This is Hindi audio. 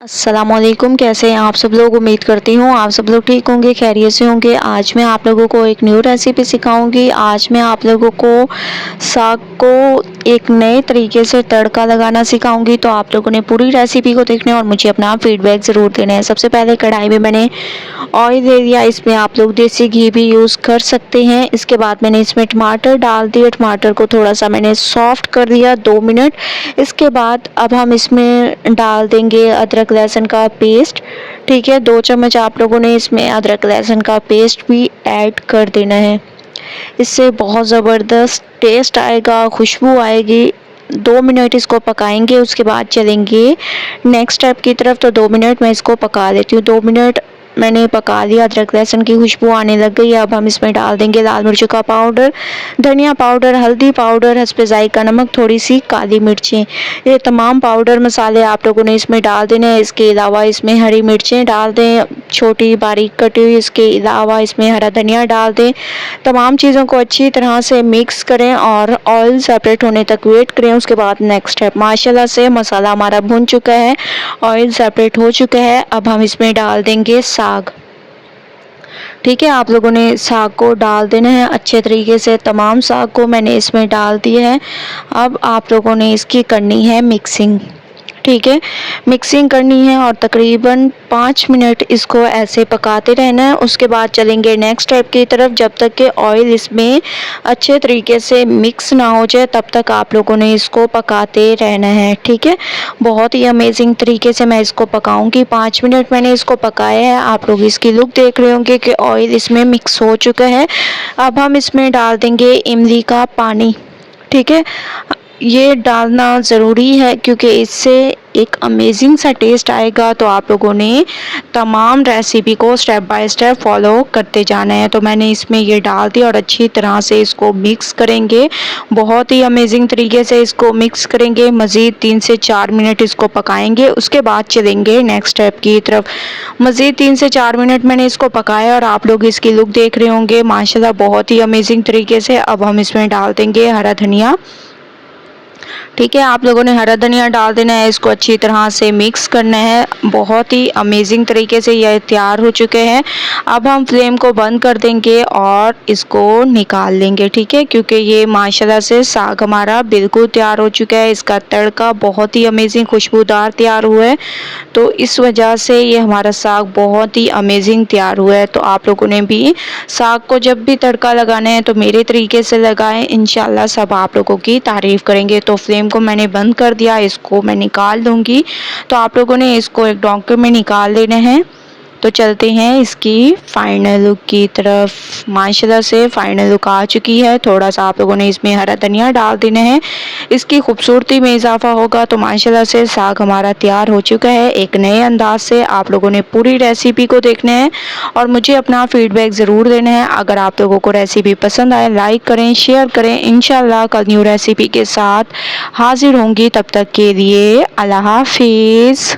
अस्सलामुअलैकुम। कैसे हैं आप सब लोग। उम्मीद करती हूँ आप सब लोग ठीक होंगे, खैरियत से होंगे। आज मैं आप लोगों को एक न्यू रेसिपी सिखाऊंगी। आज मैं आप लोगों को साग को एक नए तरीके से तड़का लगाना सिखाऊंगी। तो आप लोगों ने पूरी रेसिपी को देखना है और मुझे अपना फीडबैक ज़रूर देना है। सबसे पहले कढ़ाई में मैंने ऑयल ले लिया। इसमें आप लोग देसी घी भी यूज़ कर सकते हैं। इसके बाद मैंने इसमें टमाटर डाल दिए। टमाटर को थोड़ा सा मैंने सॉफ्ट कर दिया 2 मिनट। इसके बाद अब हम इसमें डाल देंगे अदरक लहसुन का पेस्ट। ठीक है, 2 चम्मच आप लोगों ने इसमें अदरक लहसुन का पेस्ट भी ऐड कर देना है। इससे बहुत ज़बरदस्त टेस्ट आएगा, खुशबू आएगी। 2 मिनट इसको पकाएंगे, उसके बाद चलेंगे नेक्स्ट स्टेप की तरफ। तो 2 मिनट मैं इसको पका लेती हूँ। 2 मिनट मैंने पका लिया, अदरक लहसुन की खुशबू आने लग गई। अब हम इसमें डाल देंगे लाल मिर्च का पाउडर, धनिया पाउडर, हल्दी पाउडर, हस्बे जायका नमक, थोड़ी सी काली मिर्चें। ये तमाम पाउडर मसाले आप लोगों ने इसमें डाल देने हैं। इसके अलावा इसमें हरी मिर्चें डाल दें छोटी बारीक कटी हुई। इसके अलावा इसमें हरा धनिया डाल दें। तमाम चीज़ों को अच्छी तरह से मिक्स करें और ऑयल सेपरेट होने तक वेट करें। उसके बाद नेक्स्ट स्टेप, माशाल्लाह से मसाला हमारा भुन चुका है, ऑयल सेपरेट हो चुका है। अब हम इसमें डाल देंगे साग। ठीक है, आप लोगों ने साग को डाल देना है अच्छे तरीके से। तमाम साग को मैंने इसमें डाल दिया है। अब आप लोगों ने इसकी करनी है मिक्सिंग। ठीक है, मिक्सिंग करनी है और तकरीबन 5 मिनट इसको ऐसे पकाते रहना है। उसके बाद चलेंगे नेक्स्ट स्टेप की तरफ। जब तक कि ऑयल इसमें अच्छे तरीके से मिक्स ना हो जाए तब तक आप लोगों ने इसको पकाते रहना है। ठीक है, बहुत ही अमेजिंग तरीके से मैं इसको पकाऊंगी। 5 मिनट मैंने इसको पकाया है। आप लोग इसकी लुक देख रहे होंगे कि ऑयल इसमें मिक्स हो चुका है। अब हम इसमें डाल देंगे इमली का पानी। ठीक है, ये डालना ज़रूरी है क्योंकि इससे एक अमेजिंग सा टेस्ट आएगा। तो आप लोगों ने तमाम रेसिपी को स्टेप बाय स्टेप फॉलो करते जाना है। तो मैंने इसमें ये डाल दिया और अच्छी तरह से इसको मिक्स करेंगे। बहुत ही अमेजिंग तरीके से इसको मिक्स करेंगे। मज़ीद 3 से 4 मिनट इसको पकाएंगे। उसके बाद चलेंगे नेक्स्ट स्टेप की तरफ। मज़ीद 3 से 4 मिनट मैंने इसको पकाया और आप लोग इसकी लुक देख रहे होंगे माशाल्लाह बहुत ही अमेजिंग तरीके से। अब हम इसमें डाल देंगे हरा धनिया। ठीक है, आप लोगों ने हरा धनिया डाल देना है। इसको अच्छी तरह से मिक्स करना है। बहुत ही अमेजिंग तरीके से यह तैयार हो चुके हैं। अब हम फ्लेम को बंद कर देंगे और इसको निकाल लेंगे। ठीक है, क्योंकि ये माशाल्लाह से साग हमारा बिल्कुल तैयार हो चुका है। इसका तड़का बहुत ही अमेजिंग खुशबूदार तैयार हुआ है। तो इस वजह से ये हमारा साग बहुत ही अमेजिंग तैयार हुआ है। तो आप लोगों ने भी साग को जब भी तड़का लगाना है तो मेरे तरीके से लगाएं, इंशाल्लाह सब आप लोगों की तारीफ़ करेंगे। तो फ्लेम को मैंने बंद कर दिया, इसको मैं निकाल दूंगी। तो आप लोगों ने इसको एक डोंके में निकाल लेना है। तो चलते हैं इसकी फाइनल लुक की तरफ। माशाल्लाह से फाइनल लुक आ चुकी है। थोड़ा सा आप लोगों ने इसमें हरा धनिया डाल देना है, इसकी खूबसूरती में इजाफा होगा। तो माशाल्लाह से साग हमारा तैयार हो चुका है एक नए अंदाज से। आप लोगों ने पूरी रेसिपी को देखना है और मुझे अपना फीडबैक ज़रूर देना है। अगर आप लोगों को रेसिपी पसंद आए लाइक करें, शेयर करें। इंशाल्लाह कल न्यू रेसिपी के साथ हाजिर होंगी। तब तक के लिए अल्लाह हाफिज़।